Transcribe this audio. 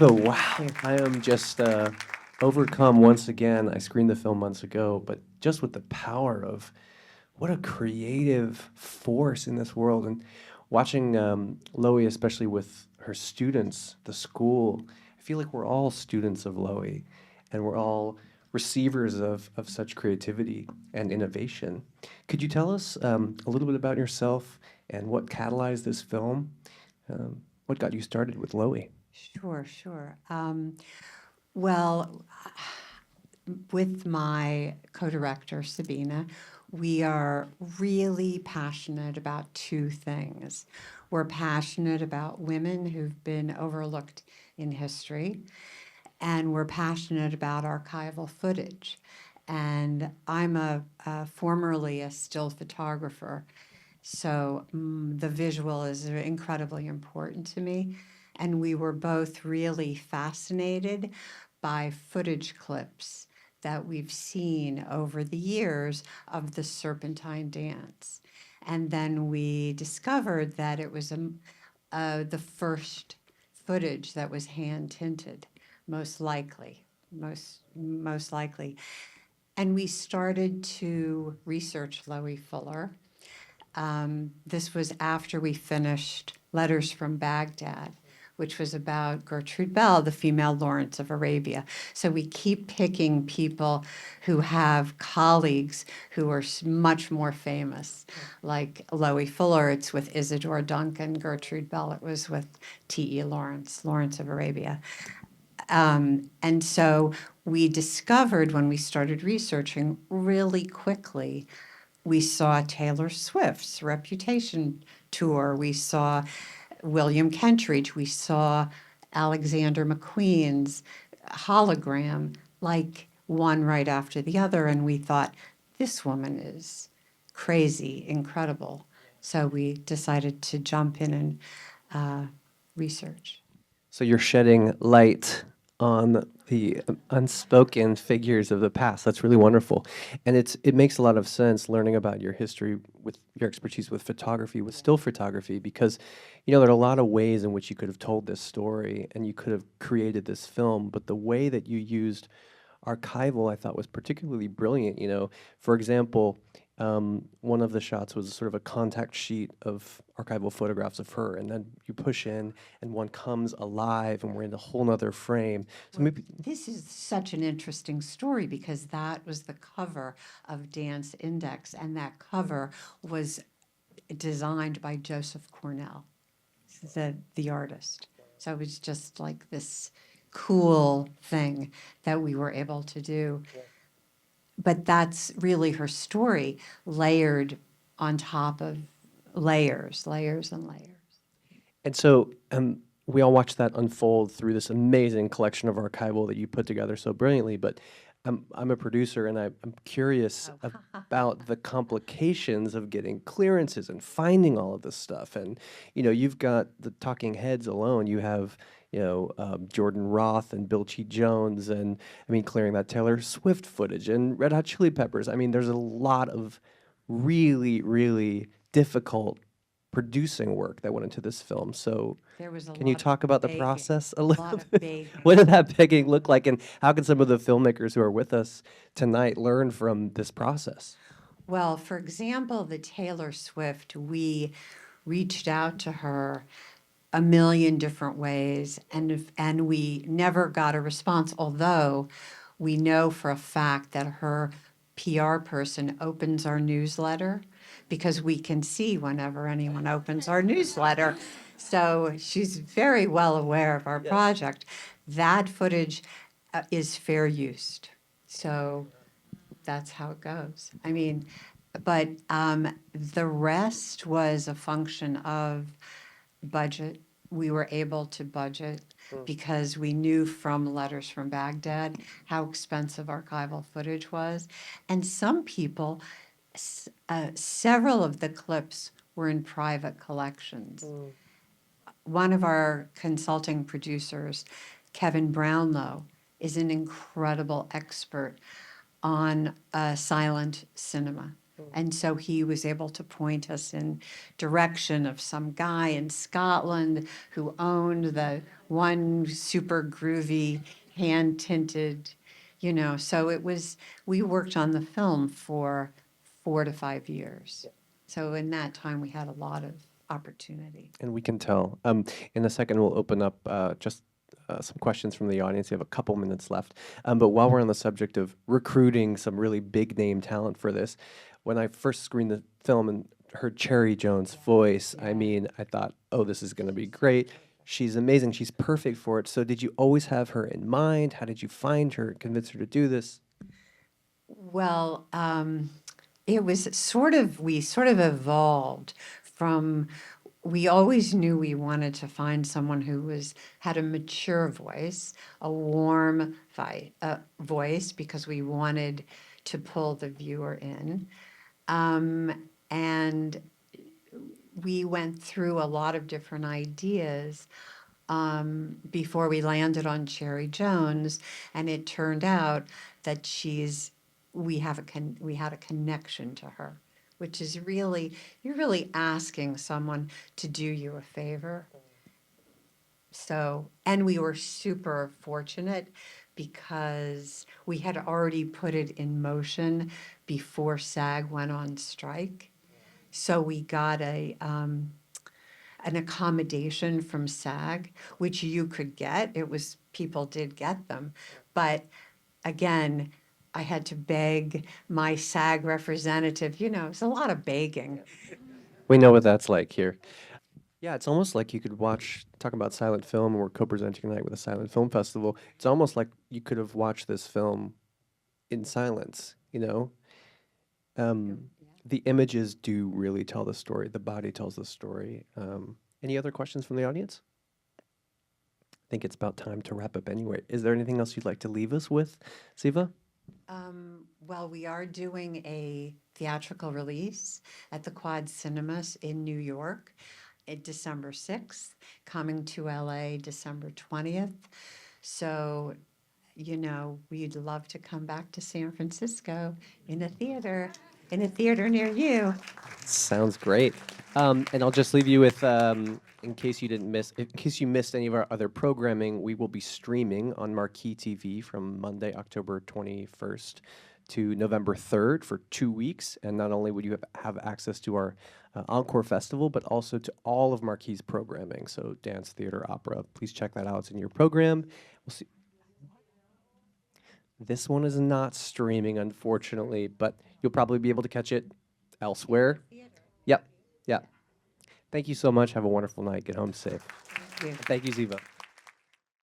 Oh, wow. I am just overcome once again. I screened the film months ago, but just with the power of what a creative force in this world. And watching Loie, especially with her students, the school, I feel like we're all students of Loie and we're all receivers of such creativity and innovation. Could you tell us a little bit about yourself and what catalyzed this film? What got you started with Loie? Sure, sure. Well, with my co-director, Sabine, we are really passionate about two things. We're passionate about women who've been overlooked in history, and we're passionate about archival footage. And I'm formerly a still photographer, so the visual is incredibly important to me. And we were both really fascinated by footage clips that we've seen over the years of the Serpentine dance. And then we discovered that it was the first footage that was hand tinted, most likely, most likely. And we started to research Loie Fuller. This was after we finished Letters from Baghdad, which was about Gertrude Bell, the female Lawrence of Arabia. So we keep picking people who have colleagues who are much more famous, like Loie Fuller, it's with Isadora Duncan. Gertrude Bell, it was with T.E. Lawrence, Lawrence of Arabia. And so we discovered when we started researching really quickly, we saw Taylor Swift's Reputation tour. We saw William Kentridge. We saw Alexander McQueen's hologram, like one right after the other. And we thought, this woman is crazy, incredible. So we decided to jump in and research. So you're shedding light on the unspoken figures of the past. That's really wonderful. And it makes a lot of sense learning about your history with your expertise with photography, with still photography, because there are a lot of ways in which you could have told this story and you could have created this film, but the way that you used archival I thought was particularly brilliant. For example, one of the shots was sort of a contact sheet of archival photographs of her, and then you push in, and one comes alive, and we're in a whole nother frame. So maybe, This is such an interesting story because that was the cover of Dance Index, and that cover was designed by Joseph Cornell, the artist. So it was just like this cool thing that we were able to do. But that's really her story, layered on top of layers, layers and layers. and so we all watched that unfold through this amazing collection of archival that you put together so brilliantly. But I'm a producer, and I'm curious about the complications of getting clearances and finding all of this stuff. And you've got the talking heads alone. You have Jordan Roth and Bill Cheat Jones, and I mean clearing that Taylor Swift footage and Red Hot Chili Peppers. I mean, there's a lot of really, really difficult producing work that went into this film. So There was a can you lot of talk about the begging, process a a little lot of bit? begging. What did that begging look like, and how can some of the filmmakers who are with us tonight learn from this process? Well, for example, the Taylor Swift, we reached out to her a million different ways, and we never got a response, although we know for a fact that her PR person opens our newsletter because we can see whenever anyone opens our newsletter. So she's very well aware of our project. That footage is fair use. So that's how it goes. I mean, but the rest was a function of budget. We were able to budget because we knew from Letters from Baghdad how expensive archival footage was. And some people, several of the clips were in private collections. One of our consulting producers, Kevin Brownlow, is an incredible expert on silent cinema. And so he was able to point us in direction of some guy in Scotland who owned the one super groovy hand tinted, so we worked on the film for 4 to 5 years. So in that time, we had a lot of opportunity. And we can tell. In a second, we'll open up just some questions from the audience. We have a couple minutes left. But while we're on the subject of recruiting some really big name talent for this, when I first screened the film and heard Cherry Jones' voice, I mean, I thought, oh, this is going to be great. She's amazing. She's perfect for it. So did you always have her in mind? How did you find her, convince her to do this? Well, it was we sort of evolved from, we always knew we wanted to find someone who had a mature voice, a warm voice, because we wanted to pull the viewer in. And we went through a lot of different ideas before we landed on Cherry Jones, and it turned out that we had a connection to her, which is really, you're really asking someone to do you a favor. So, and we were super fortunate because we had already put it in motion before SAG went on strike. So we got an accommodation from SAG, which you could get. People did get them. But again, I had to beg my SAG representative, it's a lot of begging. We know what that's like here. Yeah, it's almost like you could talk about silent film. We're co-presenting tonight with a silent film festival. It's almost like you could have watched this film in silence, The images do really tell the story. The body tells the story. Any other questions from the audience? I think it's about time to wrap up anyway. Is there anything else you'd like to leave us with, Zeva? Well, we are doing a theatrical release at the Quad Cinemas in New York at December 6th, coming to LA December 20th. So, we'd love to come back to San Francisco in a theater near you. Sounds great. And I'll just leave you with, in case you missed any of our other programming, we will be streaming on Marquee TV from Monday, October 21st to November 3rd for 2 weeks. And not only would you have access to our Encore Festival, but also to all of Marquee's programming. So dance, theater, opera, please check that out. It's in your program. We'll see. This one is not streaming, unfortunately, but you'll probably be able to catch it elsewhere. Yep. Yeah. Thank you so much. Have a wonderful night. Get home safe. Thank you. Thank you, Zeva.